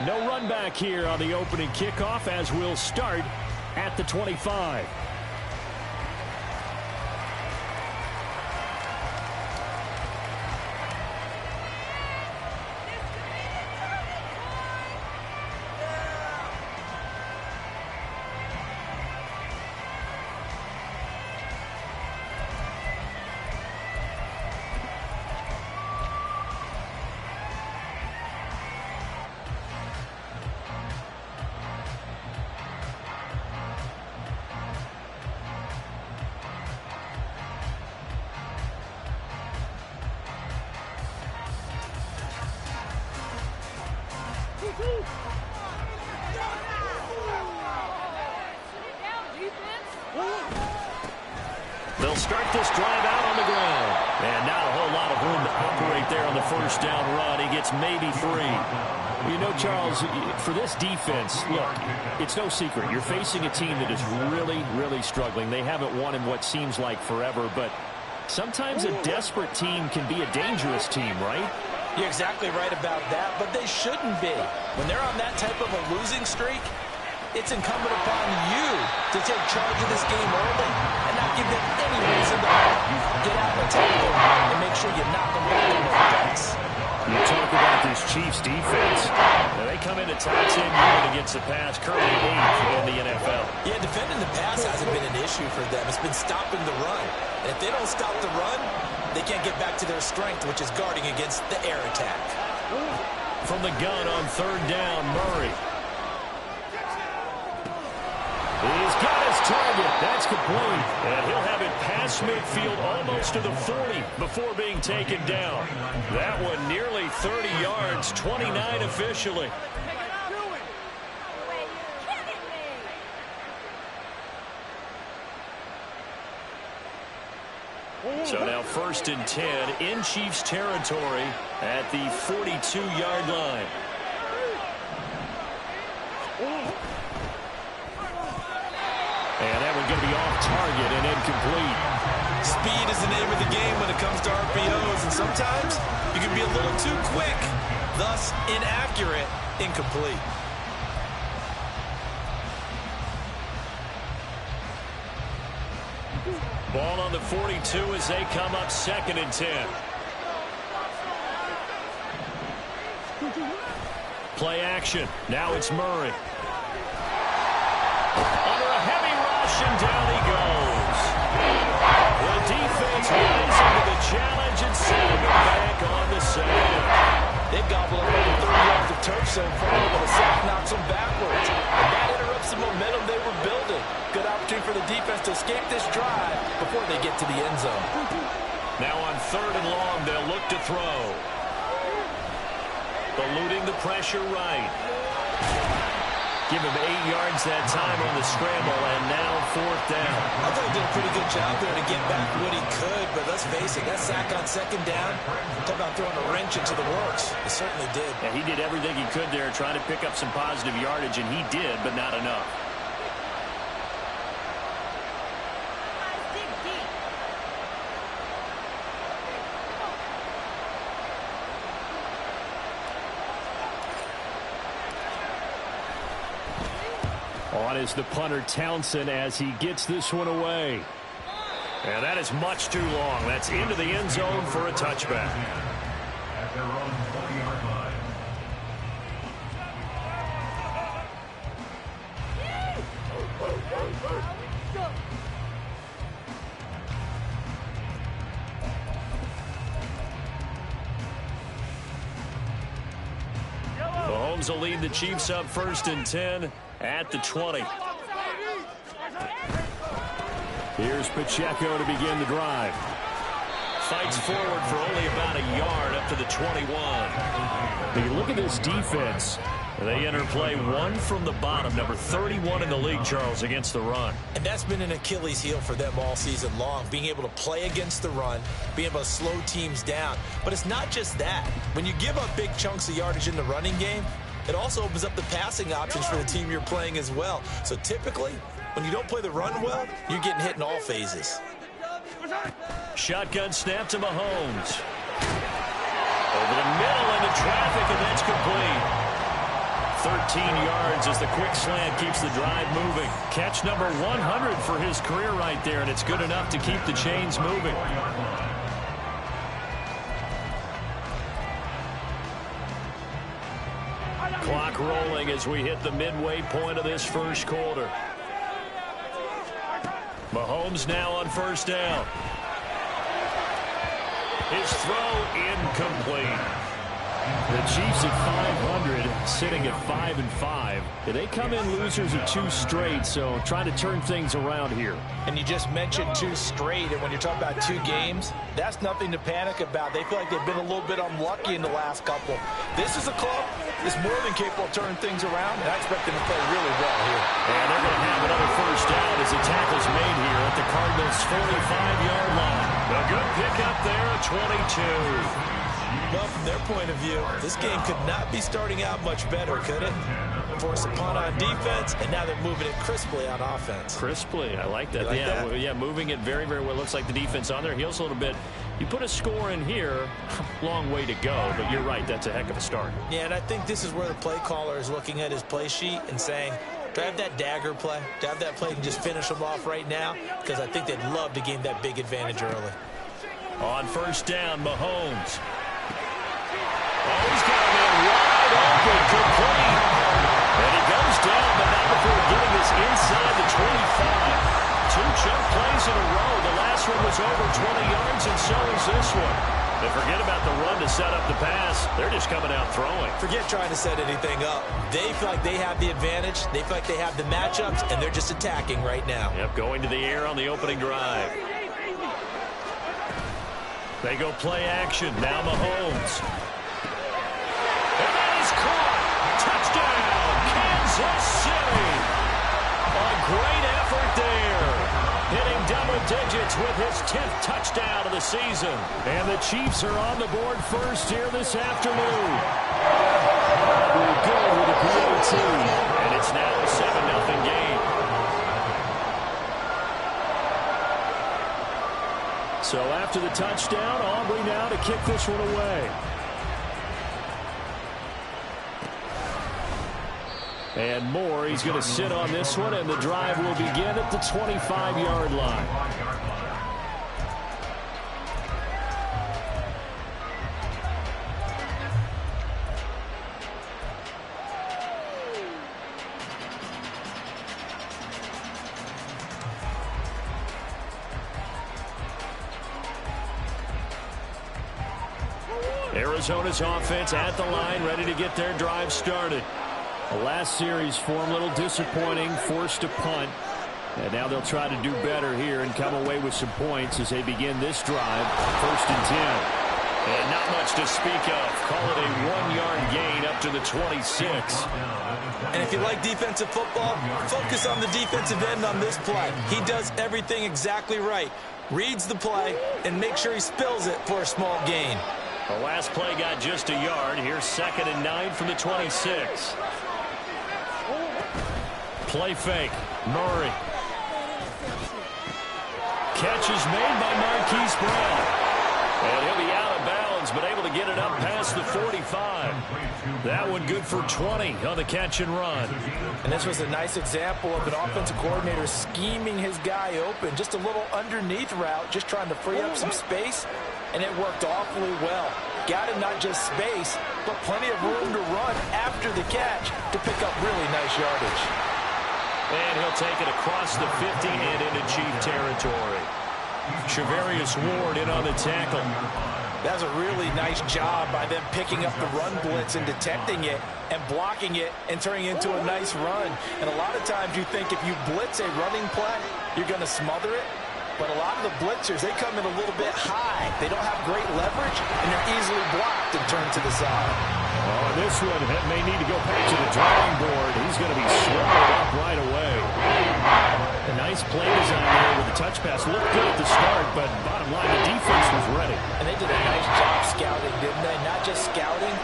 No run back here on the opening kickoff as we'll start at the 25. They'll start this drive out on the ground. And not a whole lot of room to operate there on the first down run. He gets maybe 3. You know, Charles, for this defense, look, it's no secret. You're facing a team that is really, really struggling. They haven't won in what seems like forever, but sometimes a desperate team can be a dangerous team, right? You're exactly right about that, but they shouldn't be. When they're on that type of a losing streak, it's incumbent upon you to take charge of this game early and not give them any reason to get out and attack them and make sure you knock them back in their backs. You talk about this Chiefs defense. Now they come into top 10 unit against the pass, currently 8th in the NFL. Yeah, defending the pass hasn't been an issue for them. It's been stopping the run. And if they don't stop the run, they can't get back to their strength, which is guarding against the air attack. From the gun on third down, Murray. He's got his target. That's complete. And he'll have it past midfield almost to the 40 before being taken down. That one nearly 30 yards, 29 officially. So now 1st and 10 in Chiefs territory at the 42-yard line. And that one's going to be off target and incomplete. Speed is the name of the game when it comes to RPOs, and sometimes you can be a little too quick, thus inaccurate, incomplete. Ball on the 42 as they come up 2nd and 10. Play action. Now it's Murray. Under a heavy rush, and down he goes. The defense rising to the challenge and sending it back on the sand. They've gobbled up over 30 yards of turf so far, but the sack knocks them backwards. And that interrupts the momentum they were building. Good opportunity for the defense to escape this drive before they get to the end zone. Now on 3rd and long, they'll look to throw. Eluding the pressure right. Give him 8 yards that time on the scramble, and now 4th down. I thought he did a pretty good job there to get back what he could, but let's face it, that sack on 2nd down, talk about throwing a wrench into the works. He certainly did. Yeah, he did everything he could there, trying to pick up some positive yardage, and he did, but not enough. On is the punter Townsend as he gets this one away. And that is much too long. That's into the end zone for a touchback. At their own 40-yard line. Mahomes will lead the Chiefs up 1st and 10 at the 20. Here's Pacheco to begin the drive. Fights forward for only about a yard up to the 21. But you look at this defense. They enter play 1 from the bottom, number 31 in the league, Charles, against the run. And that's been an Achilles heel for them all season long, being able to play against the run, being able to slow teams down. But it's not just that. When you give up big chunks of yardage in the running game, it also opens up the passing options for the team you're playing as well. So typically, when you don't play the run well, you're getting hit in all phases. Shotgun snap to Mahomes. Over the middle into traffic, and that's complete. 13 yards as the quick slant keeps the drive moving. Catch number 100 for his career right there, and it's good enough to keep the chains moving. Clock rolling as we hit the midway point of this first quarter. Mahomes now on first down. His throw incomplete. The Chiefs at 500, sitting at 5-5. They come in losers of 2 straight, so trying to turn things around here. And you just mentioned 2 straight, and when you're talking about 2 games, that's nothing to panic about. They feel like they've been a little bit unlucky in the last couple. This is a club that's more than capable of turning things around, and I expect them to play really well here. And they're going to have another first down as the tackle's made here at the Cardinals' 45-yard line. A good pickup there at 22. Well, from their point of view, this game could not be starting out much better, could it? Force a punt on defense, and now they're moving it crisply on offense. Crisply, I like that. Like yeah, that? Yeah, moving it very, very well. Looks like the defense on their heels a little bit. You put a score in here, long way to go, but you're right, that's a heck of a start. Yeah, and I think this is where the play caller is looking at his play sheet and saying, do I have that dagger play? Do I have that play and just finish them off right now? Because I think they'd love to gain that big advantage early. On first down, Mahomes. Oh, he's got him in wide open, complete. And he goes down, but not before getting this inside the 25. 2 chunk plays in a row. The last one was over 20 yards, and so is this one. They forget about the run to set up the pass. They're just coming out throwing. Forget trying to set anything up. They feel like they have the advantage. They feel like they have the matchups, and they're just attacking right now. Yep, going to the air on the opening drive. They go play action. Now Mahomes. And that is caught. Touchdown, Kansas City. A great effort there. Hitting double digits with his 10th touchdown of the season. And the Chiefs are on the board first here this afternoon. We're good with a great team. And it's now a 7-0 game. So after the touchdown, Aubrey now to kick this one away. And Moore, he's going to sit on this one, and the drive will begin at the 25-yard line. Arizona's offense at the line, ready to get their drive started. The last series form a little disappointing, forced a punt. And now they'll try to do better here and come away with some points as they begin this drive. 1st and 10. And not much to speak of. Call it a 1-yard gain up to the 26. And if you like defensive football, focus on the defensive end on this play. He does everything exactly right. Reads the play and make sure he spills it for a small gain. The last play got just a yard. Here's 2nd and 9 from the 26. Play fake. Murray. Catch is made by Marquise Brown. And he'll be out of bounds, but able to get it up past the 45. That one good for 20 on the catch and run. And this was a nice example of an offensive coordinator scheming his guy open. Just a little underneath route, just trying to free up some space. And it worked awfully well. Got him not just space, but plenty of room to run after the catch to pick up really nice yardage. And he'll take it across the 50 and into Chief territory. Charvarius Ward in on the tackle. That was a really nice job by them picking up the run blitz and detecting it and blocking it and turning it into a nice run. And a lot of times you think if you blitz a running play, you're going to smother it. But a lot of the blitzers, they come in a little bit high. They don't have great leverage, and they're easily blocked and turned to the side. Oh, this one may need to go back to the drawing board. He's going to be swallowed up right away. A nice play design there with the touch pass. Looked good at the start, but bottom line, the defense was ready. And they did a nice job scouting, didn't they? Not just scouting,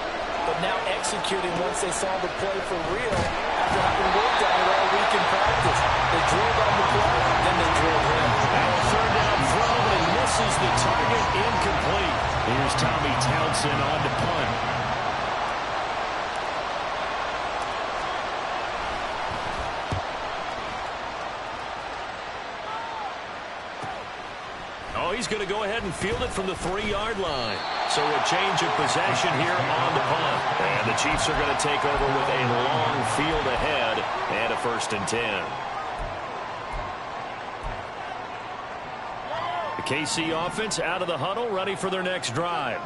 but now executing once they saw the play for real after having worked on it all week in practice. They drilled on the play, then they drilled in. Now a 3rd down throw, but he misses the target, incomplete. Here's Tommy Townsend on to punt. he's going to go ahead and field it from the 3-yard line. So a change of possession here on the punt. And the Chiefs are going to take over with a long field ahead and a 1st and 10. The KC offense out of the huddle, ready for their next drive.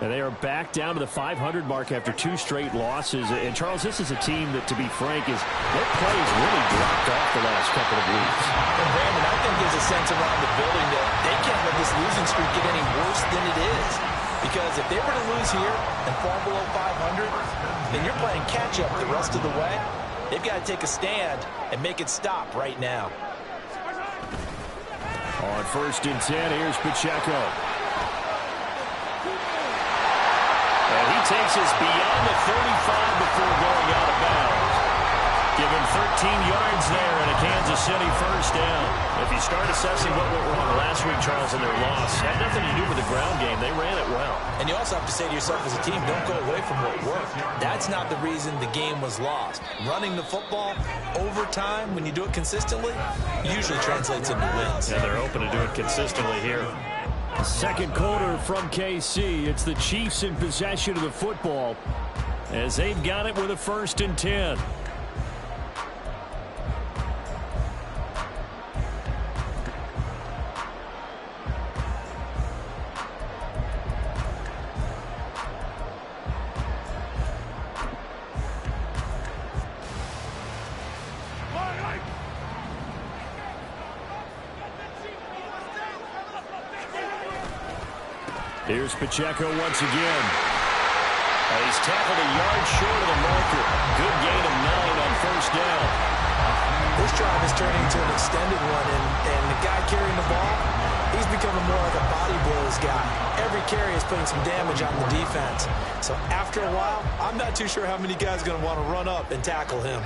And they are back down to the 500 mark after 2 straight losses. And, Charles, this is a team that, to be frank, their plays really dropped off the last couple of weeks. And, Brandon, I think there's a sense around the building that they can't let this losing streak get any worse than it is. Because if they were to lose here and fall below 500, then you're playing catch-up the rest of the way. They've got to take a stand and make it stop right now. On 1st and 10, here's Pacheco. And he takes us beyond the 35 before going out of bounds. Give him 13 yards there and a Kansas City 1st down. If you start assessing what went wrong last week, Charles, in their loss, it had nothing to do with the ground game. They ran it well. And you also have to say to yourself as a team, don't go away from what worked. That's not the reason the game was lost. Running the football over time, when you do it consistently, usually translates into wins. Yeah, they're open to do it consistently here. Second quarter from KC. It's the Chiefs in possession of the football as they've got it with a 1st and 10. Here's Pacheco once again. He's tackled a yard short of the marker. Good gain of 9 on 1st down. This drive is turning into an extended one, and the guy carrying the ball, he's becoming more like a body blows guy. Every carry is putting some damage on the defense. So after a while, I'm not too sure how many guys are going to want to run up and tackle him.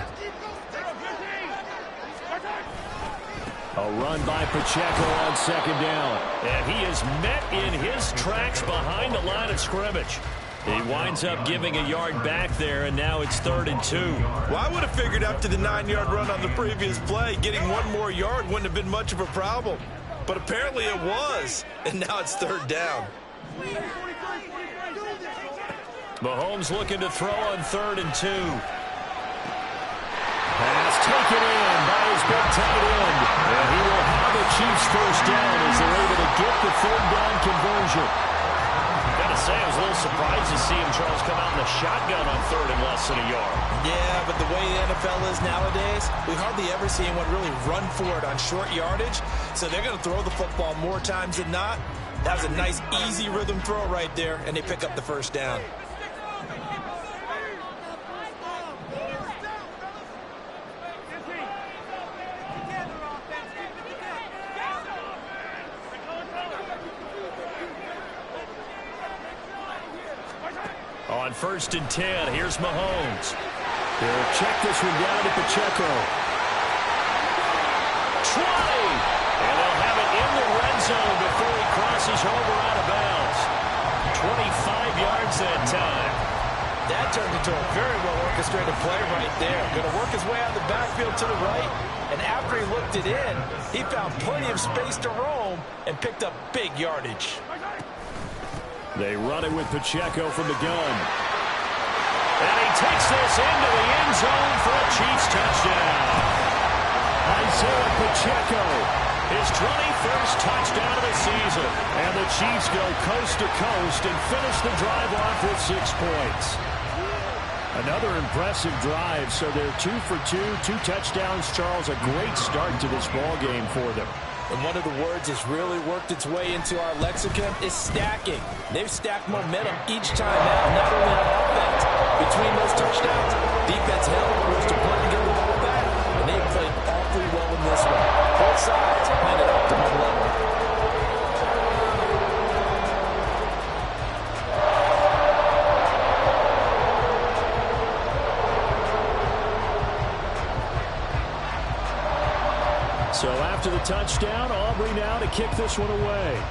A run by Pacheco on 2nd down. And he is met in his tracks behind the line of scrimmage. He winds up giving a yard back there, and now it's 3rd and 2. Well, I would have figured after the 9-yard run on the previous play, getting 1 more yard wouldn't have been much of a problem. But apparently it was, and now it's 3rd down. Mahomes looking to throw on 3rd and 2. Pass taken in by his big tight end. And he will have the Chiefs 1st down as they're able to get the 3rd down conversion. Gotta say, I was a little surprised to see him, Charles, come out in the shotgun on 3rd and less than a yard. Yeah, but the way the NFL is nowadays, we hardly ever see anyone really run for it on short yardage. So they're going to throw the football more times than not. That was a nice, easy rhythm throw right there, and they pick up the 1st down. On 1st and 10, here's Mahomes. He'll check this one down to Pacheco. 20! And they'll have it in the red zone before he crosses over out of bounds. 25 yards that time. That turned into a very well-orchestrated play right there. Going to work his way out of the backfield to the right. And after he looked it in, he found plenty of space to roam and picked up big yardage. They run it with Pacheco from the gun. And he takes this into the end zone for a Chiefs touchdown. Isaiah Pacheco, his 21st touchdown of the season. And the Chiefs go coast to coast and finish the drive off with 6 points. Another impressive drive, so they're 2 for 2, 2 touchdowns. Charles, a great start to this ball game for them. And one of the words that's really worked its way into our lexicon is stacking. They've stacked momentum each time out, not only on offense. Between those touchdowns, defense held, was to play to get the ball back, and they've played awfully well in this one. Both sides playing at optimum level. So after the touchdown, Aubrey now to kick this one away.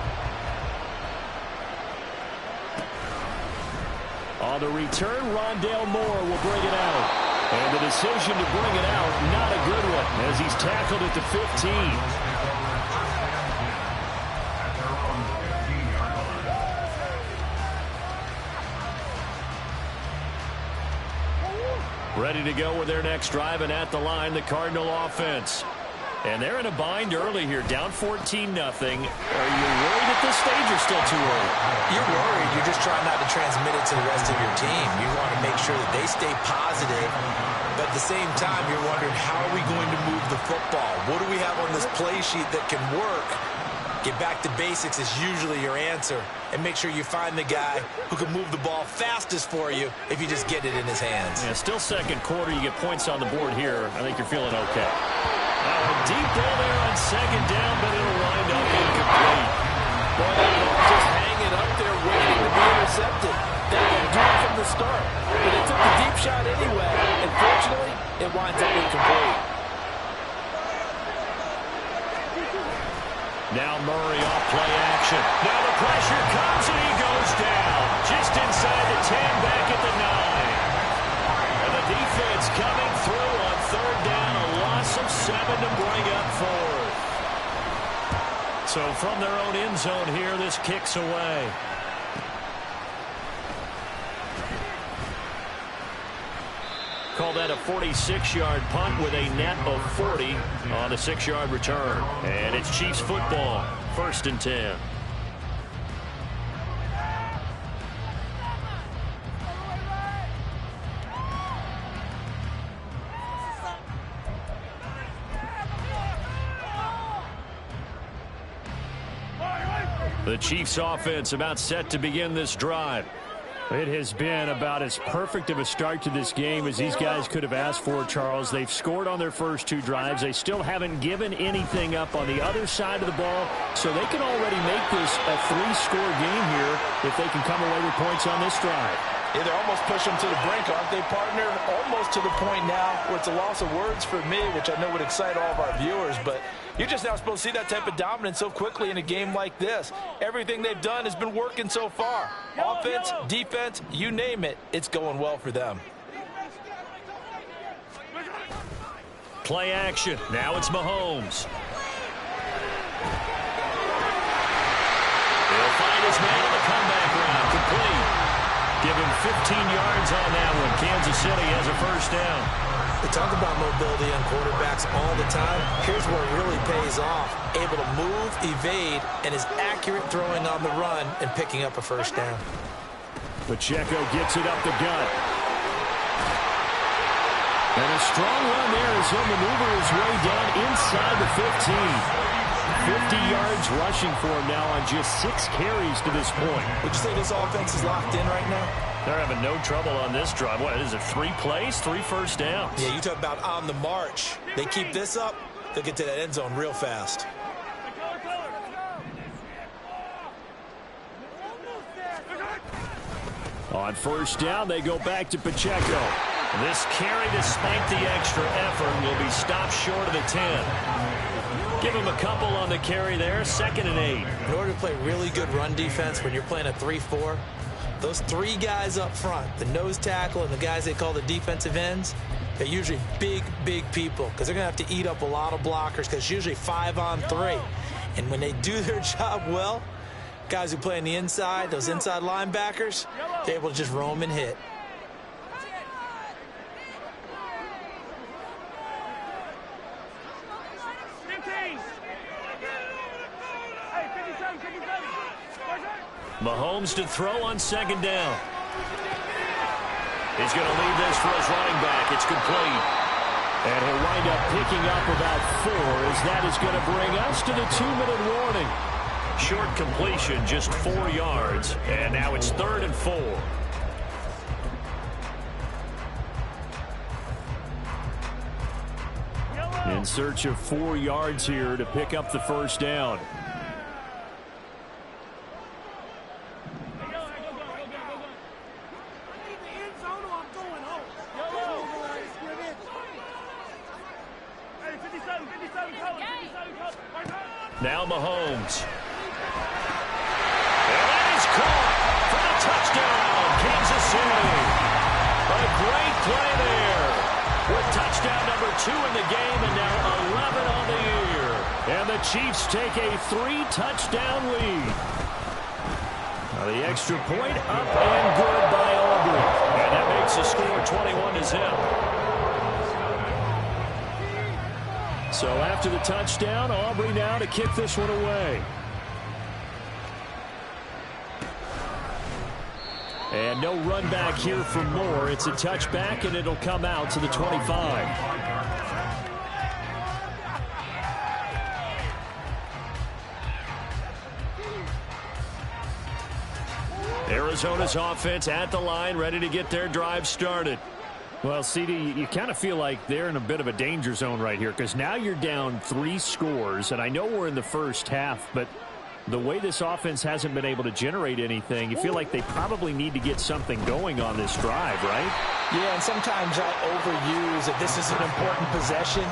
On the return, Rondale Moore will bring it out. And the decision to bring it out, not a good one, as he's tackled at the 15. Ready to go with their next drive, and at the line, the Cardinal offense. And they're in a bind early here, down 14-0. Are you worried at this stage or still too early? You're worried. You're just trying not to transmit it to the rest of your team. You want to make sure that they stay positive. But at the same time, you're wondering, how are we going to move the football? What do we have on this play sheet that can work? Get back to basics is usually your answer. And make sure you find the guy who can move the ball fastest for you if you just get it in his hands. Yeah, still second quarter. You get points on the board here. I think you're feeling okay. Now a deep ball there on second down, but it'll wind up incomplete. Boy, that ball just hanging up there waiting to be intercepted. That will do it from the start. But it took the deep shot anyway. And fortunately, it winds up incomplete. Now Murray off play action. Now the pressure comes and he goes down. Just inside the 10, back at the 9. And the defense coming through on third down. A loss of 7 to bring up fourth. So from their own end zone here, this kicks away. Call that a 46-yard punt with a net of 40 on a 6-yard return. And it's Chiefs football, 1st and 10. The Chiefs offense about set to begin this drive. It has been about as perfect of a start to this game as these guys could have asked for, Charles. They've scored on their first 2 drives. They still haven't given anything up on the other side of the ball, so they can already make this a 3-score game here if they can come away with points on this drive. Yeah, they're almost pushing them to the brink, aren't they, partner? Almost to the point now where it's a loss of words for me, which I know would excite all of our viewers, but you're just now supposed to see that type of dominance so quickly in a game like this. Everything they've done has been working so far. Offense, defense, you name it, it's going well for them. Play action. Now it's Mahomes. He'll find his man on the comeback route. Complete. Give him 15 yards on that one. Kansas City has a first down. We talk about mobility on quarterbacks all the time. Here's where it really pays off. Able to move, evade, and is accurate throwing on the run and picking up a first down. Pacheco gets it up the gut. And a strong run there as he'll maneuver his way down inside the 15. 50 yards rushing for him now on just 6 carries to this point. Would you say this offense is locked in right now? They're having no trouble on this drive. What is it, 3 plays, 3 first downs? Yeah, you talk about on the march. They keep this up, they'll get to that end zone real fast. On first down, they go back to Pacheco. This carry, despite the extra effort, will be stopped short of the 10. Give him a couple on the carry there, 2nd and 8. In order to play really good run defense when you're playing a 3-4, those 3 guys up front, the nose tackle and the guys they call the defensive ends, they're usually big, big people because they're going to have to eat up a lot of blockers because it's usually 5 on 3. And when they do their job well, guys who play on the inside, those inside linebackers, they're able to just roam and hit. Mahomes to throw on 2nd down. He's going to leave this for his running back. It's complete. And he'll wind up picking up about 4 as that is going to bring us to the 2-minute warning. Short completion, just 4 yards. And now it's 3rd and 4. In search of 4 yards here to pick up the first down. Now Mahomes. And that is caught for the touchdown, Kansas City. A great play there. With touchdown number 2 in the game and now 11 on the year. And the Chiefs take a 3-touchdown lead. Now the extra point up and good by Aubrey. And that makes the score 21-0. So after the touchdown, Aubrey now to kick this one away. And no run back here for Moore. It's a touchback, and it'll come out to the 25. Arizona's offense at the line, ready to get their drive started. Well, CD, you kind of feel like they're in a bit of a danger zone right here because now you're down 3 scores, and I know we're in the first half, but the way this offense hasn't been able to generate anything, you feel like they probably need to get something going on this drive, right? Yeah, and sometimes I overuse that this is an important possession.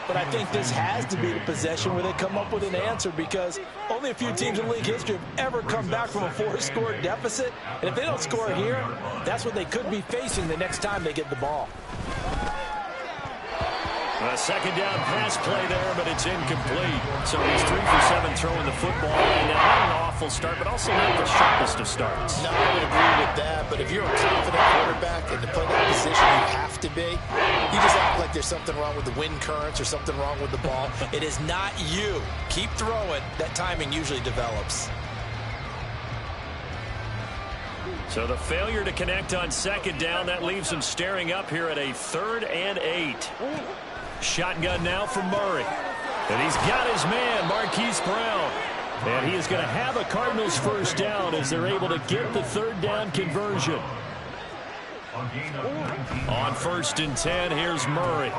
But I think this has to be the possession where they come up with an answer because only a few teams in league history have ever come back from a 4-score deficit. And if they don't score here, that's what they could be facing the next time they get the ball. A second down pass play there, but it's incomplete. So he's 3 for 7 throwing the football. And not an awful start, but also not the sharpest of starts. No, I would agree with that. But if you're a confident quarterback and to play that position you have to be, you just act like there's something wrong with the wind currents or something wrong with the ball. It is not you. Keep throwing. That timing usually develops. So the failure to connect on second down, that leaves him staring up here at a 3rd and 8. Shotgun now for Murray. And he's got his man, Marquise Brown. And he is going to have a Cardinals first down as they're able to get the 3rd down conversion. On 1st and 10, here's Murray.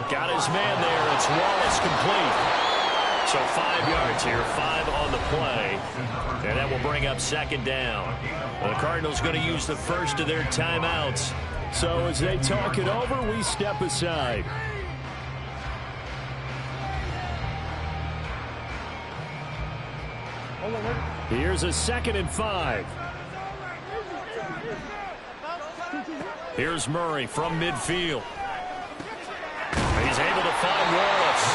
Got his man there. It's Wallace complete. So 5 yards here, 5 on the play. And that will bring up 2nd down. The Cardinals going to use the first of their timeouts. So as they talk it over, we step aside. Here's a 2nd and 5. Here's Murray from midfield. He's able to find Wallace.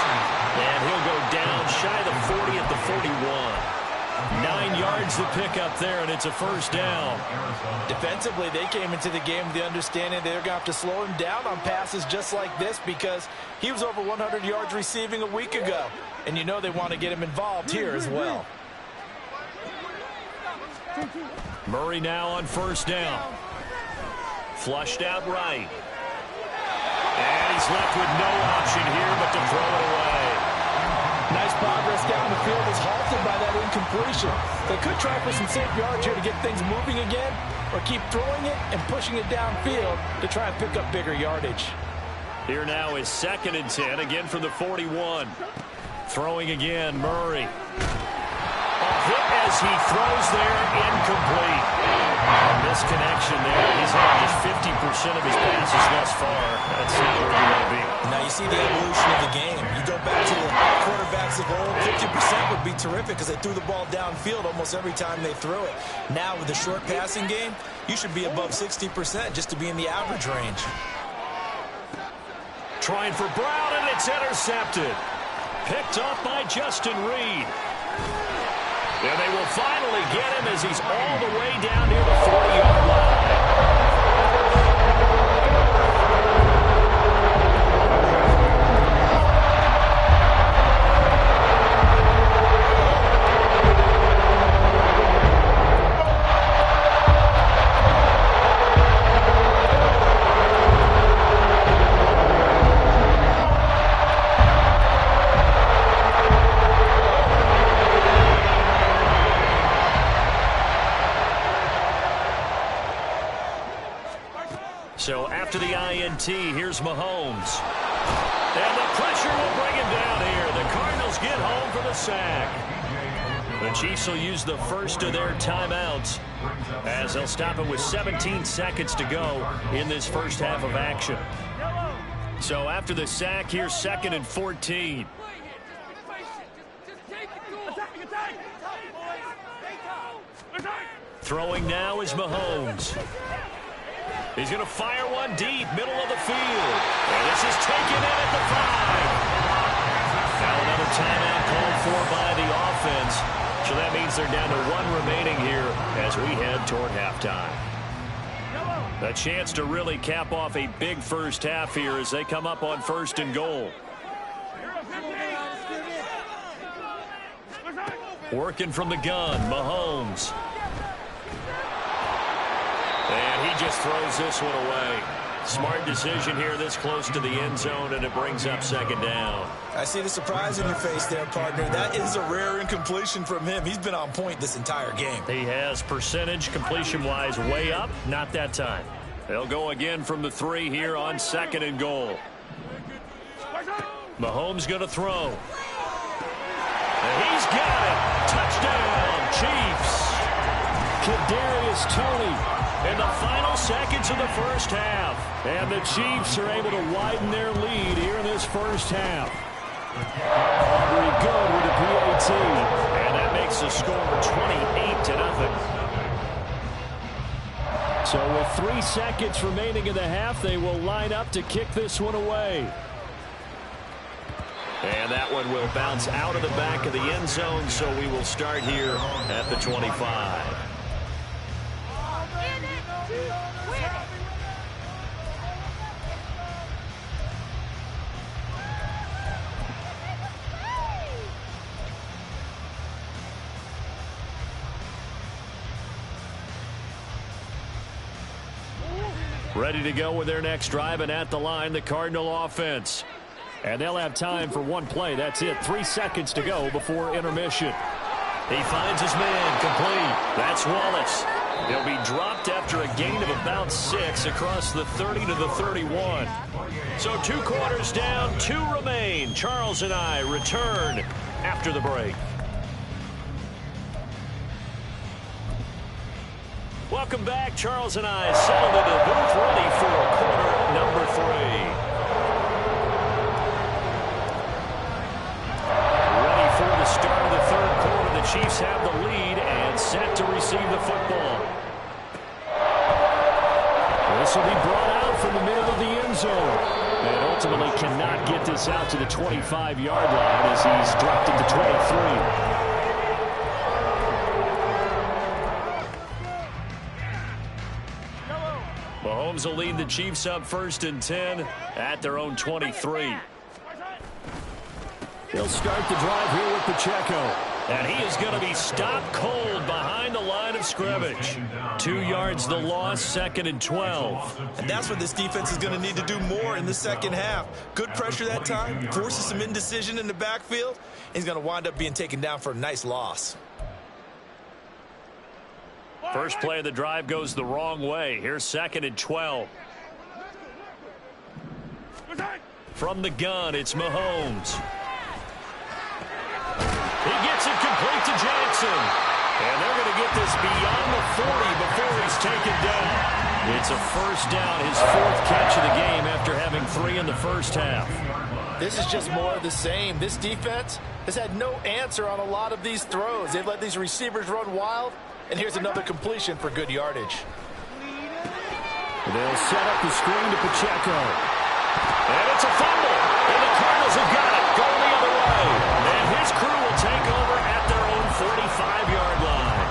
And he'll go down shy of the 40 at the 41. 9 yards to pick up there, and it's a first down. Defensively, they came into the game with the understanding they're going to have to slow him down on passes just like this because he was over 100 yards receiving a week ago. And you know they want to get him involved here as well. Murray now on first down. Flushed out right. And he's left with no option here but to throw it away. Nice progress down the field was halted by that incompletion. They could try for some safe yards here to get things moving again or keep throwing it and pushing it downfield to try and pick up bigger yardage. Here now is 2nd and 10, again from the 41. Throwing again, Murray. A hit as he throws there, incomplete. Misconnection there. He's had just 50% of his passes thus far. That's not where you want to be. Now you see the evolution of the game. You go back to the quarterbacks of old, 50% would be terrific because they threw the ball downfield almost every time they threw it. Now with the short passing game, you should be above 60% just to be in the average range. Trying for Brown, and it's intercepted. Picked up by Justin Reed. And they will finally get him as he's all the way down near the 40-yard line. So after the INT, here's Mahomes. And the pressure will bring him down here. The Cardinals get home for the sack. The Chiefs will use the first of their timeouts as they'll stop it with 17 seconds to go in this first half of action. So after the sack, here's 2nd and 14. Throwing now is Mahomes. He's going to fire one deep, middle of the field. And this is taken in at the 5. Now another timeout called for by the offense. So that means they're down to 1 remaining here as we head toward halftime. A chance to really cap off a big first half here as they come up on 1st and goal. Working from the gun, Mahomes. And he just throws this one away. Smart decision here this close to the end zone, and it brings up second down. I see the surprise in your face there, partner. That is a rare incompletion from him. He's been on point this entire game. He has percentage completion-wise way up. Not that time. They'll go again from the 3 here on 2nd and goal. Mahomes going to throw. And he's got it. Touchdown, Chiefs. Kadarius Toney in the final seconds of the first half. And the Chiefs are able to widen their lead here in this first half. Aubrey good with the PAT. And that makes the score 28-0. So with 3 seconds remaining in the half, they will line up to kick this one away. And that one will bounce out of the back of the end zone, so we will start here at the 25. Ready to go with their next drive, and at the line, the Cardinal offense. And they'll have time for one play. That's it. 3 seconds to go before intermission. He finds his man complete. That's Wallace. He'll be dropped after a gain of about 6 across the 30 to the 31. So 2 quarters down, 2 remain. Charles and I return after the break. Welcome back. Charles and I settled into the booth, ready for quarter number 3. Ready for the start of the 3rd quarter. The Chiefs have the lead and set to receive the football. This will be brought out from the middle of the end zone. And ultimately cannot get this out to the 25-yard line as he's dropped at the 23. Mahomes will lead the Chiefs up 1st and 10 at their own 23. He'll start the drive here with Pacheco. And he is going to be stopped cold behind the line of scrimmage. 2 yards the loss, 2nd and 12. And that's what this defense is going to need to do more in the second half. Good pressure that time, forces some indecision in the backfield. He's going to wind up being taken down for a nice loss. First play of the drive goes the wrong way. Here's 2nd and 12. From the gun, it's Mahomes. He gets it complete to Jackson. And they're going to get this beyond the 40 before he's taken down. It's a first down, his 4th catch of the game after having 3 in the first half. This is just more of the same. This defense has had no answer on a lot of these throws. They've let these receivers run wild. And here's another completion for good yardage. They'll set up the screen to Pacheco. And it's a fumble. And the Cardinals have got it. Going the other way. And his crew will take over at their own 45-yard line.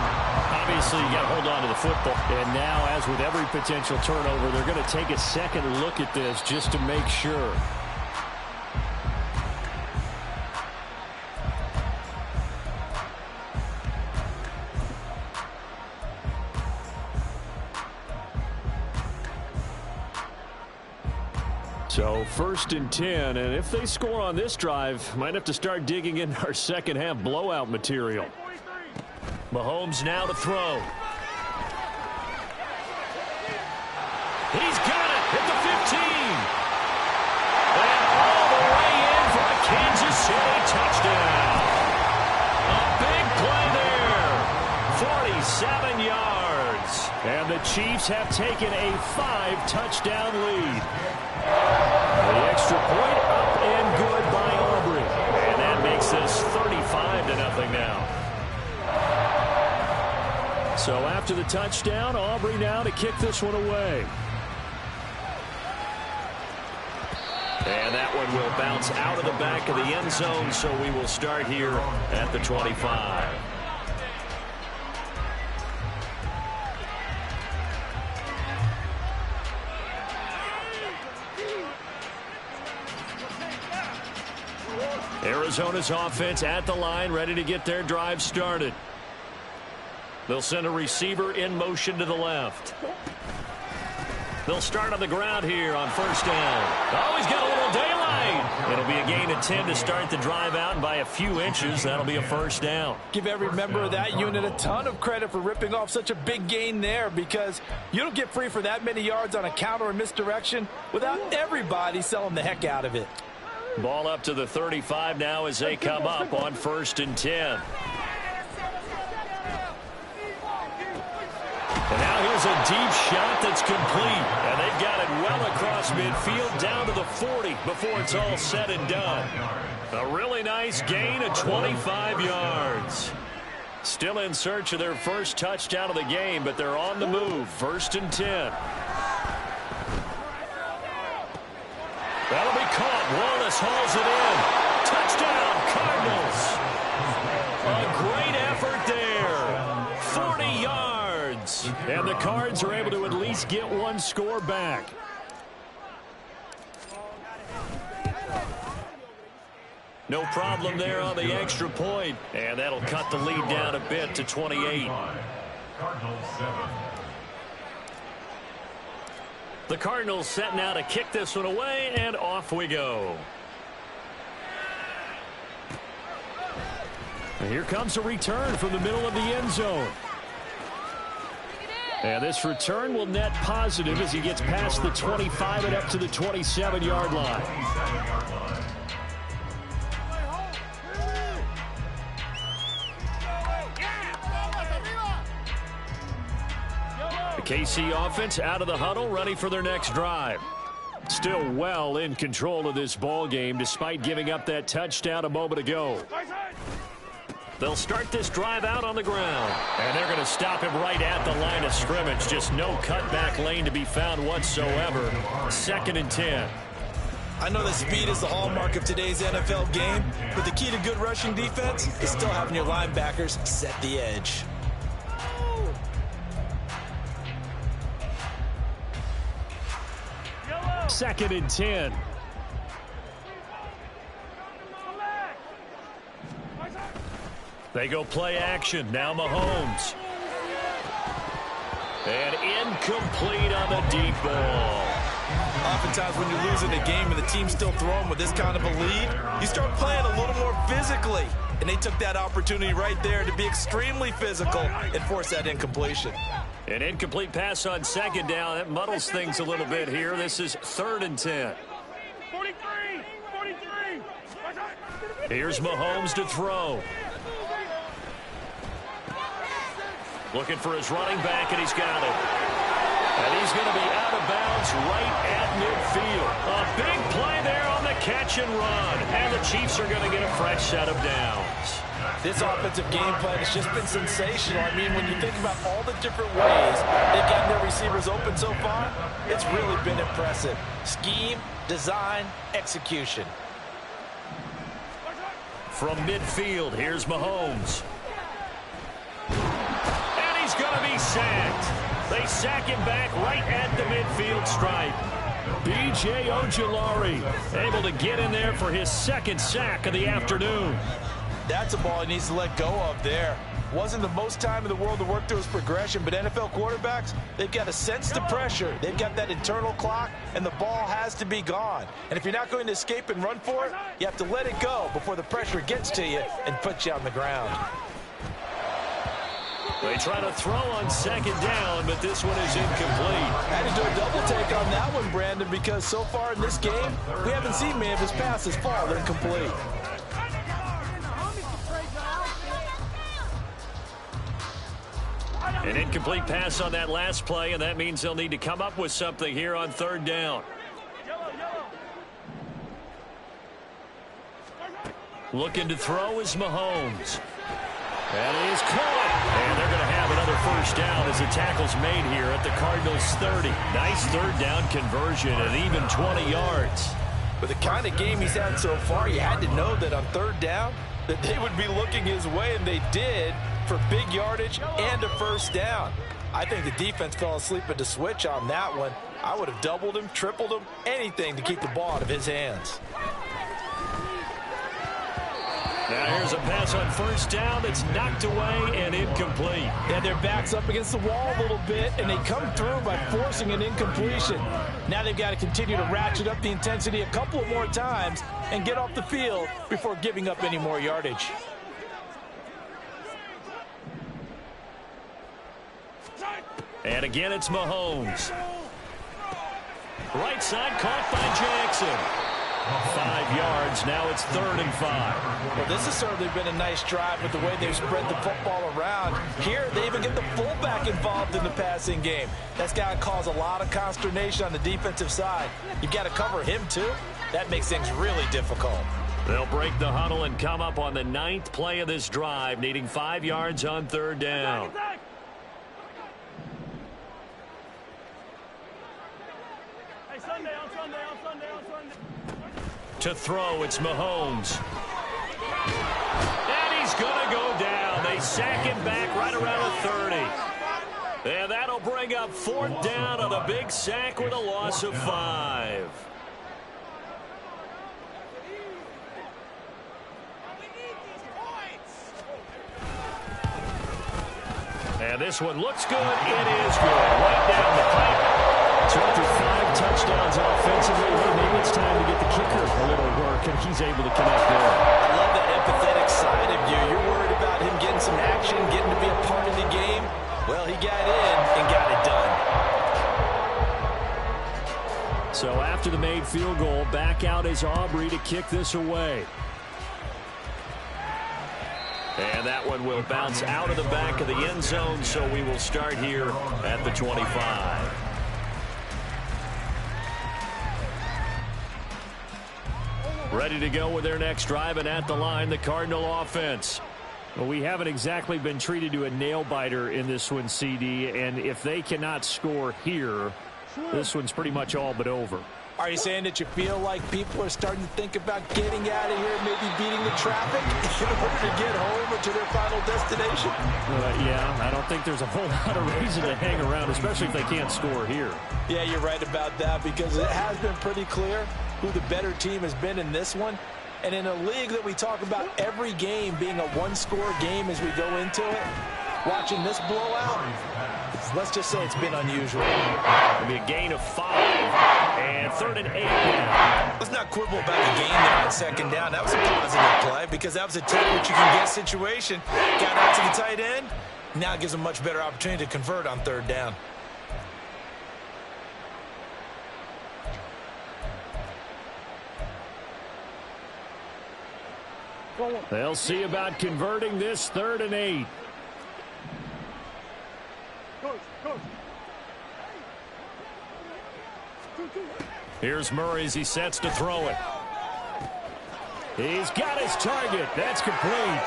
Obviously, you got to hold on to the football. And now, as with every potential turnover, they're going to take a second look at this just to make sure. So 1st and 10, and if they score on this drive, might have to start digging in our second half blowout material. Mahomes now to throw. He's got it at the 15. And all the way in for a Kansas City touchdown. A big play there. 47 yards. And the Chiefs have taken a 5-touchdown lead. The extra point up and good by Aubrey. And that makes this 35-0 now. So after the touchdown, Aubrey now to kick this one away. And that one will bounce out of the back of the end zone, so we will start here at the 25. Arizona's offense at the line, ready to get their drive started. They'll send a receiver in motion to the left. They'll start on the ground here on first down. Oh, he's got a little daylight. It'll be a gain of 10 to start the drive out, and by a few inches, that'll be a first down. Give every member of that unit a ton of credit for ripping off such a big gain there, because you don't get free for that many yards on a counter or misdirection without everybody selling the heck out of it. Ball up to the 35 now as they come up on first and 10. And now here's a deep shot that's complete. And they've got it well across midfield down to the 40 before it's all said and done. A really nice gain of 25 yards. Still in search of their first touchdown of the game, but they're on the move. First and 10. That'll be caught. Wallace hauls it in. Touchdown, Cardinals. A great effort there. 40 yards. And the Cards are able to at least get one score back. No problem there on the extra point. And that'll cut the lead down a bit to 28. The Cardinals set now to kick this one away, and off we go. And here comes a return from the middle of the end zone. And this return will net positive as he gets past the 25 and up to the 27-yard line. The KC offense out of the huddle, ready for their next drive. Still well in control of this ball game despite giving up that touchdown a moment ago. They'll start this drive out on the ground. And they're going to stop him right at the line of scrimmage. Just no cutback lane to be found whatsoever. Second and 10. I know that speed is the hallmark of today's NFL game, but the key to good rushing defense is still having your linebackers set the edge. Second and 10. They go play action. Now Mahomes. And incomplete on the deep ball. Oftentimes when you're losing a game and the team's still throwing with this kind of a lead, you start playing a little more physically. And they took that opportunity right there to be extremely physical and force that incompletion. An incomplete pass on second down. That muddles things a little bit here. This is third and 10. 43. Here's Mahomes to throw. Looking for his running back, and he's got it. And he's going to be out of bounds right at midfield. A big play there on the catch and run. And the Chiefs are going to get a fresh set of downs. This offensive game plan has just been sensational. I mean, when you think about all the different ways they've gotten their receivers open so far, it's really been impressive. Scheme, design, execution. From midfield, here's Mahomes. And he's going to be sacked. They sack him back right at the midfield stripe. B.J. Ojulari able to get in there for his second sack of the afternoon. That's a ball he needs to let go of there. Wasn't the most time in the world to work through his progression, but NFL quarterbacks, they've got to sense the pressure. They've got that internal clock, and the ball has to be gone. And if you're not going to escape and run for it, you have to let it go before the pressure gets to you and puts you on the ground. They try to throw on second down, but this one is incomplete. Had to do a double take on that one, Brandon, because so far in this game, we haven't seen many of his passes fall incomplete. An incomplete pass on that last play, and that means they'll need to come up with something here on third down. Looking to throw is Mahomes. And he is caught. And they're going to have another first down as the tackle's made here at the Cardinals' 30. Nice third down conversion and even 20 yards. With the kind of game he's had so far, you had to know that on third down that they would be looking his way, and they did, for big yardage and a first down. I think the defense fell asleep at the switch on that one. I would have doubled him, tripled him, anything to keep the ball out of his hands. Now here's a pass on first down that's knocked away and incomplete. Yeah, their back's up against the wall a little bit, and they come through by forcing an incompletion. Now they've got to continue to ratchet up the intensity a couple of more times and get off the field before giving up any more yardage. And again, it's Mahomes. Right side caught by Jackson. 5 yards. Now it's 3rd and 5. Well, this has certainly been a nice drive with the way they've spread the football around. Here, they even get the fullback involved in the passing game. That's got to cause a lot of consternation on the defensive side. You've got to cover him, too. That makes things really difficult. They'll break the huddle and come up on the 9th play of this drive, needing 5 yards on 3rd down. To throw, it's Mahomes. And he's going to go down. They sack him back right around the 30. And that'll bring up 4th down on a big sack with a loss of 5. And this one looks good. It is good. Right down the pipe. So after 5 touchdowns offensively, maybe it's time to get the kicker a little work, and he's able to connect there. I love that empathetic side of you. You're worried about him getting some action, getting to be a part of the game. Well, he got in and got it done. So after the made field goal, back out is Aubrey to kick this away. And that one will bounce out of the back of the end zone, so we will start here at the 25. Ready to go with their next drive, and at the line, the Cardinal offense. Well, we haven't exactly been treated to a nail-biter in this one, CD, and if they cannot score here, this one's pretty much all but over. Are you saying that you feel like people are starting to think about getting out of here, maybe beating the traffic in order to get home or to their final destination? Yeah, I don't think there's a whole lot of reason to hang around, especially if they can't score here. Yeah, you're right about that, because it has been pretty clear who the better team has been in this one. And in a league that we talk about every game being a one-score game as we go into it, watching this blowout, let's just say it's been unusual. It'll be a gain of 5, and 3rd and 8 now. Let's not quibble about the gain there on 2nd down. That was a positive play because that was a take what you can get situation. Got out to the tight end. Now it gives them a much better opportunity to convert on 3rd down. They'll see about converting this 3rd and 8. Here's Murray as he sets to throw it. He's got his target. That's complete.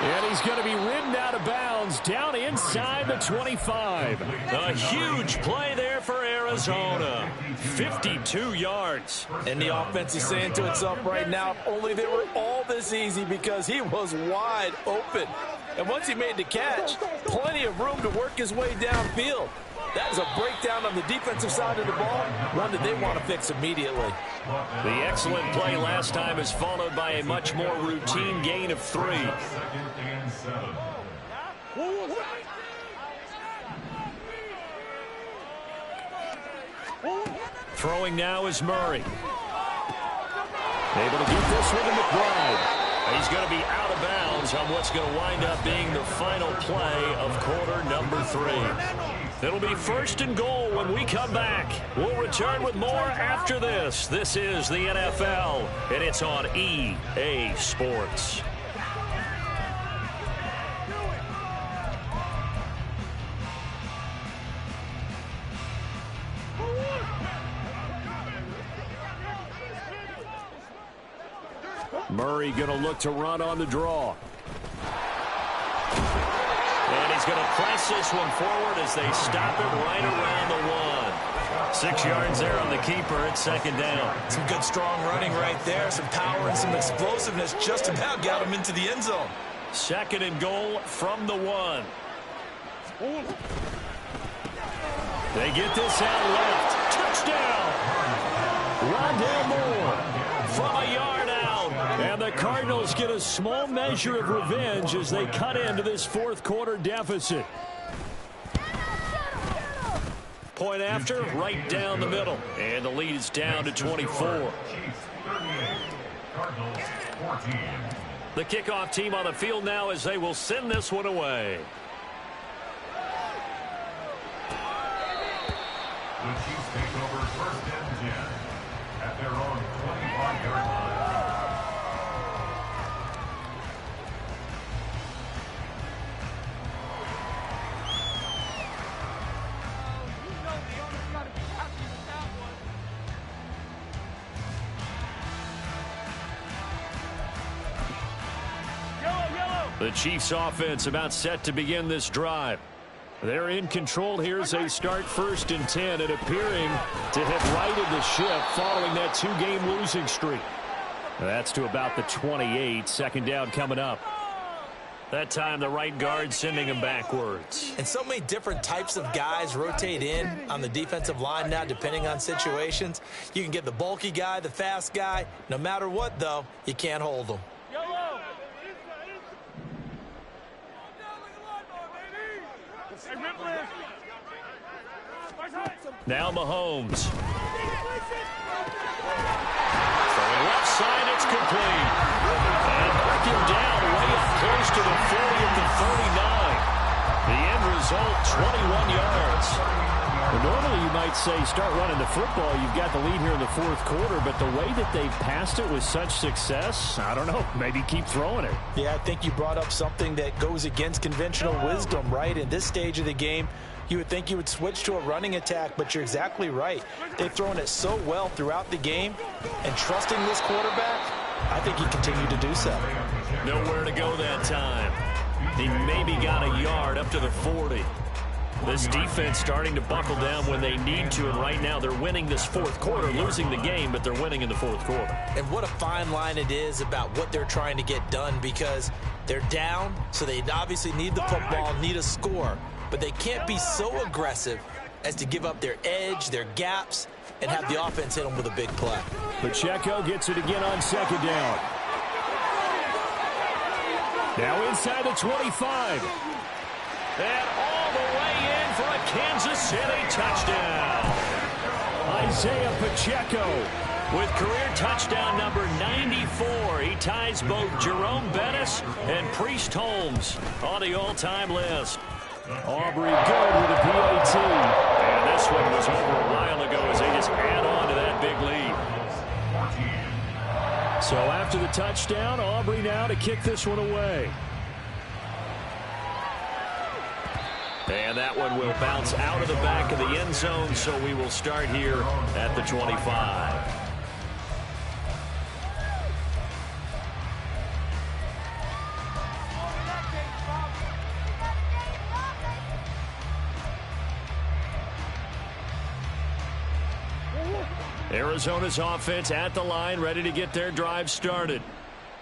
And he's going to be ridden out of bounds down inside the 25. A huge play there for Arizona. 52 yards. And the offense is saying to itself right now, if only they were all this easy, because he was wide open. And once he made the catch, plenty of room to work his way downfield. That was a breakdown on the defensive side of the ball, one that they want to fix immediately. The excellent play last time is followed by a much more routine gain of 3. Throwing now is Murray. Able to get this one to McBride. He's going to be out of bounds on what's going to wind up being the final play of quarter number 3. It'll be 1st and goal when we come back. We'll return with more after this. This is the NFL, and it's on EA Sports. Murray going to look to run on the draw. And he's going to press this one forward as they stop it right around the 1. 6 yards there on the keeper at 2nd down. Some good strong running right there. Some power and some explosiveness just about got him into the end zone. 2nd and goal from the 1. They get this out left. Touchdown! Rondale Moore from a yard out. And the Cardinals get a small measure of revenge as they cut into this fourth quarter deficit. Point after, right down the middle. And the lead is down to 24. The kickoff team on the field now as they will send this one away. The Chiefs take over first and 10 at their own 25-yard line. The Chiefs offense about set to begin this drive. They're in control here as they start first and 10 and appearing to have righted the ship following that two-game losing streak. That's to about the 28. Second down coming up. That time the right guard sending him backwards. And so many different types of guys rotate in on the defensive line now depending on situations. You can get the bulky guy, the fast guy. No matter what, though, you can't hold them. Now Mahomes. From the left side, it's complete. And mark him down way up close to the 40 at the 39. The end result, 21 yards. Well, normally you might say start running the football. You've got the lead here in the fourth quarter, but the way that they've passed it with such success, I don't know, maybe keep throwing it. Yeah, I think you brought up something that goes against conventional wisdom, right? In this stage of the game, you would think you would switch to a running attack, but you're exactly right. They've thrown it so well throughout the game, and trusting this quarterback, I think he continued to do so. Nowhere to go that time. He maybe got a yard up to the 40. This defense starting to buckle down when they need to, and right now they're winning this fourth quarter, losing the game, but they're winning in the fourth quarter. And what a fine line it is about what they're trying to get done, because they're down, so they obviously need the football, need a score. But they can't be so aggressive as to give up their edge, their gaps, and have the offense hit them with a big play. Pacheco gets it again on second down. Now inside the 25. And all the way in for a Kansas City touchdown. Isaiah Pacheco with career touchdown number 94. He ties both Jerome Bettis and Priest Holmes on the all-time list. Aubrey good with a PAT. And this one was over a while ago as they just add on to that big lead. So after the touchdown, Aubrey now to kick this one away. And that one will bounce out of the back of the end zone, so we will start here at the 25. Arizona's offense at the line, ready to get their drive started.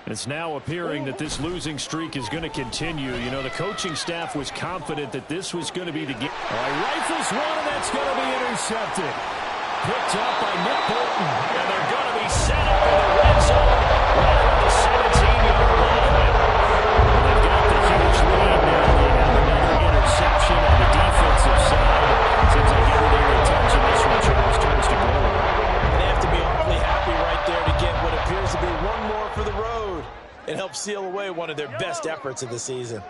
It's now appearing that this losing streak is going to continue. You know, the coaching staff was confident that this was going to be the game. Rifles one, and that's going to be intercepted. Picked up by Nick Bolton. And they're going to be set up in the red zone right at the 17-yard line. They've got the huge lead now. They have another interception on the defensive side. Seems like everything they touch in this one, Charles, turns to gold. They have to be awfully happy right there to get what appears to be one more for the road and help seal away one of their best efforts of the season.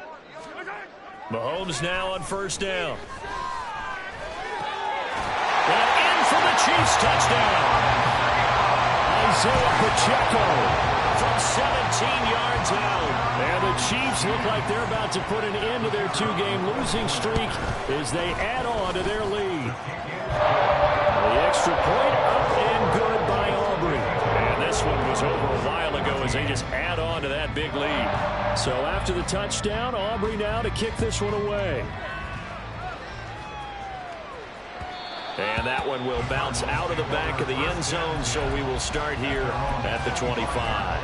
Mahomes now on first down. And in for the Chiefs touchdown. Isaiah Pacheco from 17 yards out. And the Chiefs look like they're about to put an end to their two-game losing streak as they add on to their lead. The extra point up and good by Aubrey. And this one was over a while ago as they just add on to that big lead. So after the touchdown, Aubrey now to kick this one away. And that one will bounce out of the back of the end zone, so we will start here at the 25.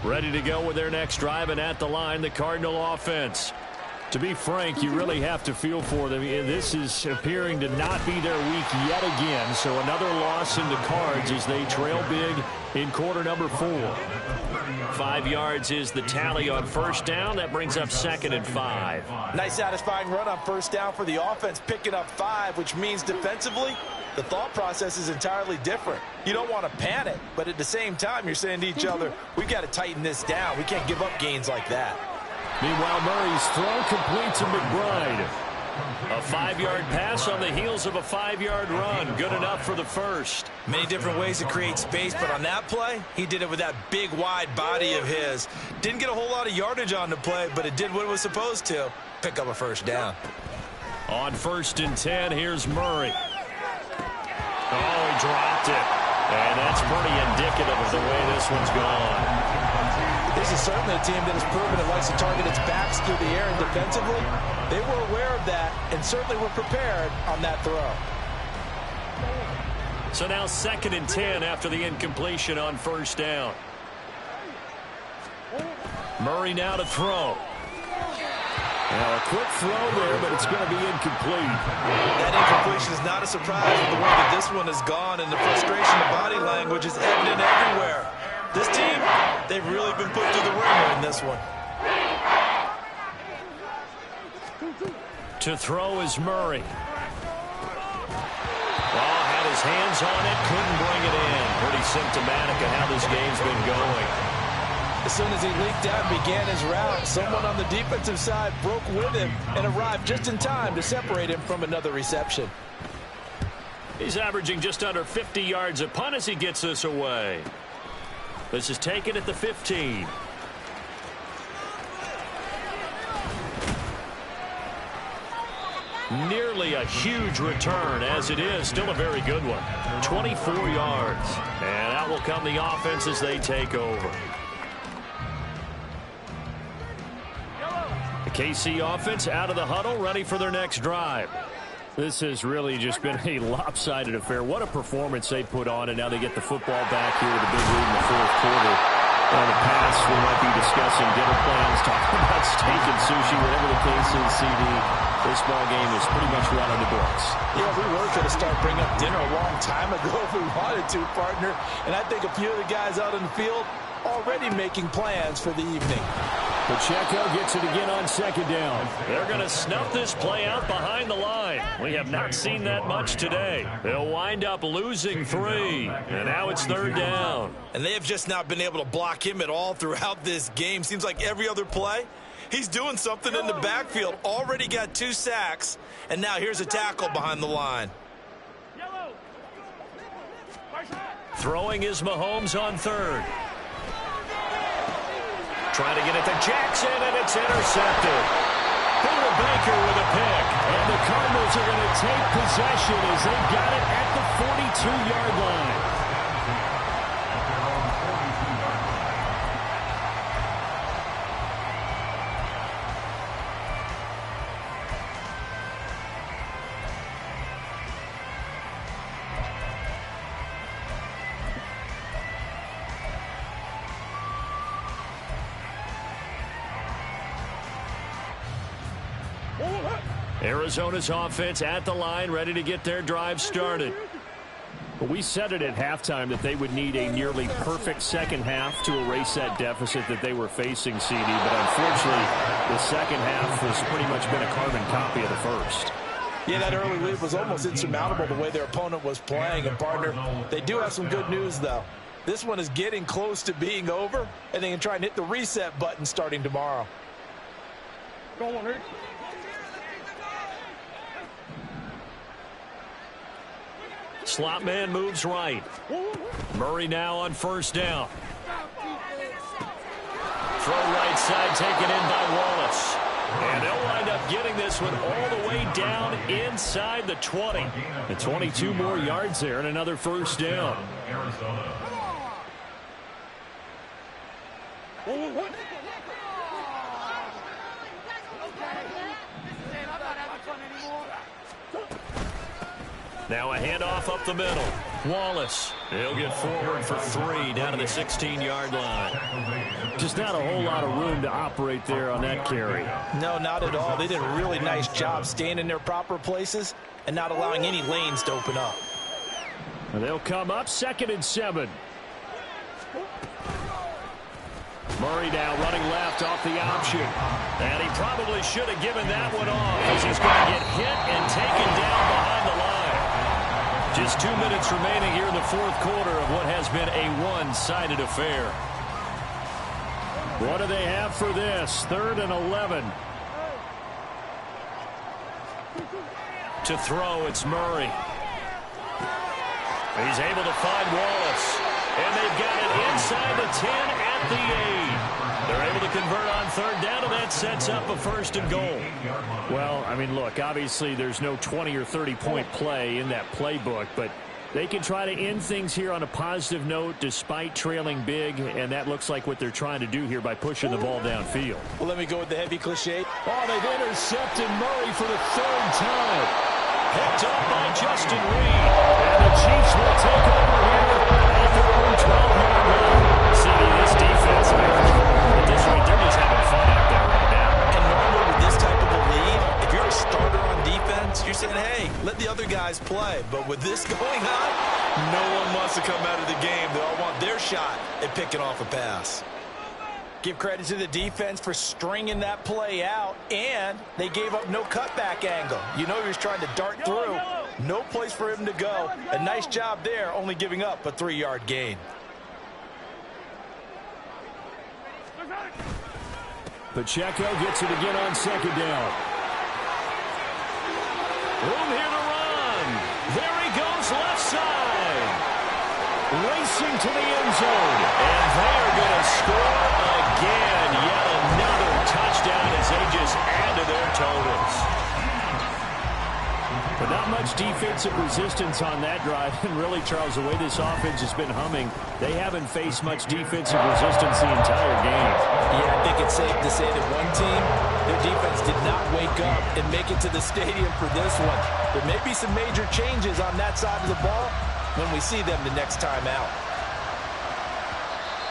Ready to go with their next drive, and at the line, the Cardinal offense. To be frank, you really have to feel for them. This is appearing to not be their week yet again. So another loss in the cards as they trail big in quarter number 4. 5 yards is the tally on first down. That brings up 2nd and 5. Nice satisfying run on first down for the offense, picking up 5, which means defensively, the thought process is entirely different. You don't want to panic, but at the same time, you're saying to each other, we've got to tighten this down. We can't give up gains like that. Meanwhile, Murray's throw complete to McBride. A 5-yard pass on the heels of a 5-yard run. Good enough for the first. Many different ways to create space, but on that play, he did it with that big, wide body of his. Didn't get a whole lot of yardage on the play, but it did what it was supposed to. Pick up a first down. On 1st and 10, here's Murray. Oh, he dropped it. And that's pretty indicative of the way this one's gone. This is certainly a team that has proven it likes to target its backs through the air, and defensively, they were aware of that and certainly were prepared on that throw. So now 2nd and 10 after the incompletion on first down. Murray now to throw. Now a quick throw there, but it's going to be incomplete. That incompletion is not a surprise with the way that this one has gone, and the frustration of body language is evident everywhere. This team, they've really been put through the ringer in this one. To throw is Murray. Oh, had his hands on it, couldn't bring it in. Pretty symptomatic of how this game's been going. As soon as he leaked out and began his route, someone on the defensive side broke with him and arrived just in time to separate him from another reception. He's averaging just under 50 yards a punt as he gets this away. This is taken at the 15. Nearly a huge return, as it is still a very good one. 24 yards. And out will come the offense as they take over. The KC offense out of the huddle, ready for their next drive. This has really just been a lopsided affair. What a performance they put on, and now they get the football back here with a big lead in the 4th quarter. On the pass, we might be discussing dinner plans, talking about steak and sushi, whatever the case is, CD. This ball game is pretty much run on the books. Yeah, we were going to start bringing up dinner a long time ago if we wanted to, partner. And I think a few of the guys out in the field already making plans for the evening. Pacheco gets it again on 2nd down. They're going to snuff this play out behind the line. We have not seen that much today. They'll wind up losing 3. And now it's 3rd down. And they have just not been able to block him at all throughout this game. Seems like every other play, he's doing something in the backfield. Already got 2 sacks. And now here's a tackle behind the line. Throwing is Mahomes on 3rd. Trying to get it to Jackson, and it's intercepted. Buda Baker with a pick. And the Cardinals are going to take possession as they got it at the 42-yard line. Arizona's offense at the line, ready to get their drive started. But we said it at halftime that they would need a nearly perfect second half to erase that deficit that they were facing, CD. But unfortunately, the second half has pretty much been a carbon copy of the first. Yeah, that early lead was almost insurmountable the way their opponent was playing. And, partner, they do have some good news, though. This one is getting close to being over, and they can try and hit the reset button starting tomorrow. Go on, Rick. Slot man moves right. Murray now on 1st down. Throw right side taken in by Wallace. And they'll wind up getting this one all the way down inside the 20. And 22 more yards there and another 1st down. Now a handoff up the middle. Wallace, he'll get forward for 3 down to the 16-yard line. Just not a whole lot of room to operate there on that carry. No, not at all. They did a really nice job staying in their proper places and not allowing any lanes to open up. And they'll come up 2nd and 7. Murray now running left off the option. And he probably should have given that one off as he's going to get hit and taken down behind the line. Just 2 minutes remaining here in the 4th quarter of what has been a one-sided affair. What do they have for this? 3rd and 11. To throw, it's Murray. He's able to find Wallace. And they've got it inside the 10 at the 8. They're able to convert on 3rd down, and that sets up a 1st and goal. Well, I mean, look, obviously there's no 20 or 30-point play in that playbook, but they can try to end things here on a positive note despite trailing big, and that looks like what they're trying to do here by pushing the ball downfield. Well, let me go with the heavy cliche. Oh, they've intercepted Murray for the 3rd time. Picked up by Justin Reed. And the Chiefs will take over here at their own 12-yard line. See, this defense, at this rate, they're just having fun out there right now. And normally with this type of a lead, if you're a starter on defense, you're saying, hey, let the other guys play. But with this going on, no one wants to come out of the game. They all want their shot at picking off a pass. Give credit to the defense for stringing that play out, and they gave up no cutback angle. You know he was trying to dart through. No place for him to go. A nice job there, only giving up a 3-yard gain. Pacheco gets it again on 2nd down. Room here to run. There he goes left side. Racing to the end zone. And they are going to score again. Yet another touchdown as they just add to their totals. But not much defensive resistance on that drive. And really, Charles, the way this offense has been humming, they haven't faced much defensive resistance the entire game. Yeah, I think it's safe to say that one team, their defense did not wake up and make it to the stadium for this one. There may be some major changes on that side of the ball when we see them the next time out.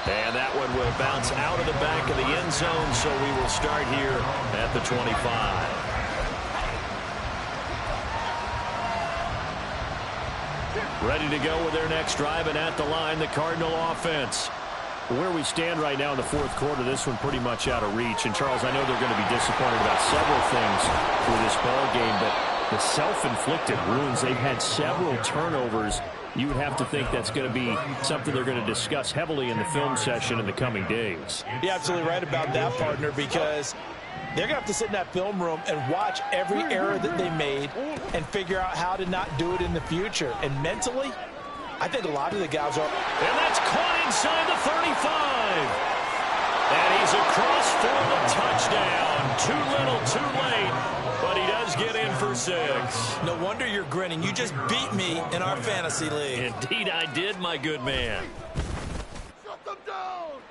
And that one will bounce out of the back of the end zone, so we will start here at the 25. Ready to go with their next drive, and at the line, the Cardinal offense. Where we stand right now in the 4th quarter, this one pretty much out of reach. And, Charles, I know they're going to be disappointed about several things for this ball game, but the self-inflicted wounds, they've had several turnovers. You would have to think that's going to be something they're going to discuss heavily in the film session in the coming days. You're absolutely right about that, partner, because they're going to have to sit in that film room and watch every error that they made and figure out how to not do it in the future. And mentally, I think a lot of the guys are. And that's caught inside the 35. And he's across for the touchdown. Too little, too late. But he does get in for 6. No wonder you're grinning. You just beat me in our fantasy league. Indeed I did, my good man.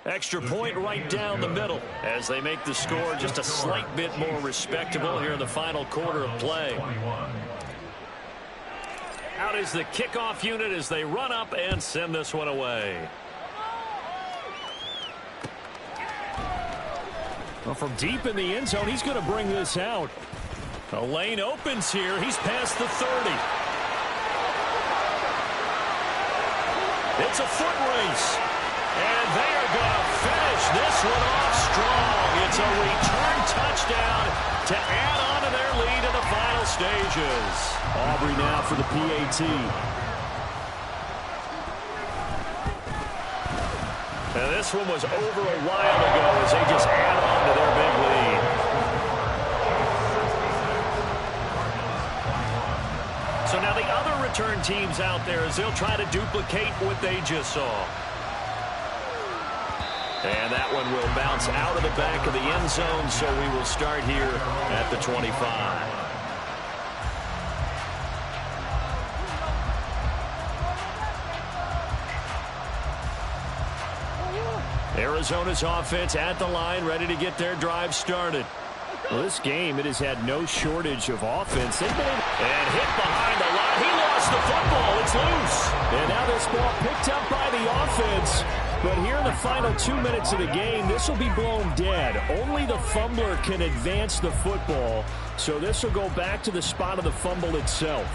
Extra point right down the middle as they make the score just a slight bit more respectable here in the final quarter of play. Out is the kickoff unit as they run up and send this one away. Well, from deep in the end zone, he's going to bring this out. A lane opens here. He's past the 30. It's a foot race. And they are going to finish this one off strong. It's a return touchdown to add on to their lead in the final stages. Aubrey now for the PAT. And this one was over a while ago as they just add on to their big lead. So now the other return teams out there as they'll try to duplicate what they just saw. And that one will bounce out of the back of the end zone, so we will start here at the 25. Arizona's offense at the line, ready to get their drive started. Well, this game, it has had no shortage of offense. And hit behind the line. He lost the football. It's loose. And now this ball picked up by the offense. But here in the final 2 minutes of the game, this will be blown dead. Only the fumbler can advance the football. So this will go back to the spot of the fumble itself.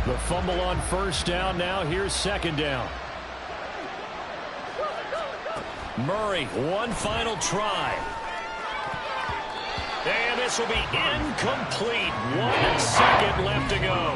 The fumble on first down now. Here's second down. Murray, one final try. And this will be incomplete. 1 second left to go.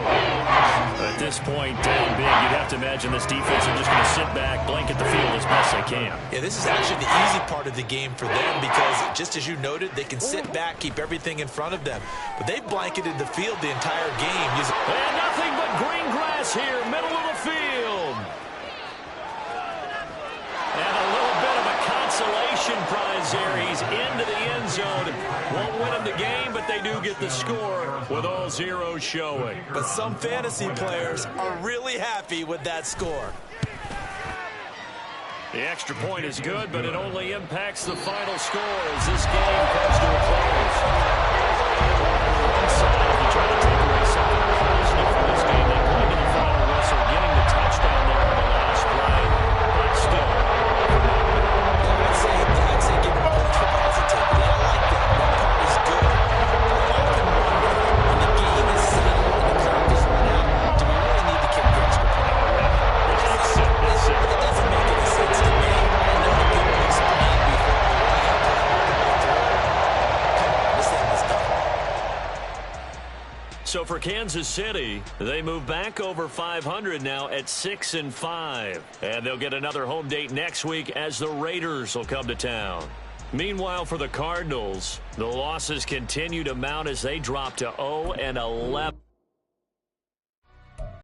At this point, down big, you'd have to imagine this defense are just going to sit back, blanket the field as best they can. Yeah, this is actually the easy part of the game for them because, just as you noted, they can sit back, keep everything in front of them. But they blanketed the field the entire game. And nothing but green grass here, middle of the field. And a little bit of a consolation prize there. He's into the end zone. Won't win them the game, but they do get the score with all zeros showing. But some fantasy players are really happy with that score. The extra point is good, but it only impacts the final score as this game comes to a close. One side, if you try to take away something positive from this game, they play to the final whistle, getting the touchdown there on the last play, but still. I'd say give them points for positivity. I like that. That part is good. I often wonder, when the game is settled and the clock is run out, do we really need to kick the extra point? It doesn't make any sense to me. I know that people explain before this thing is done. So for Kansas City, they move back over 500 now at 6-5. And they'll get another home date next week as the Raiders will come to town. Meanwhile, for the Cardinals, the losses continue to mount as they drop to 0-11.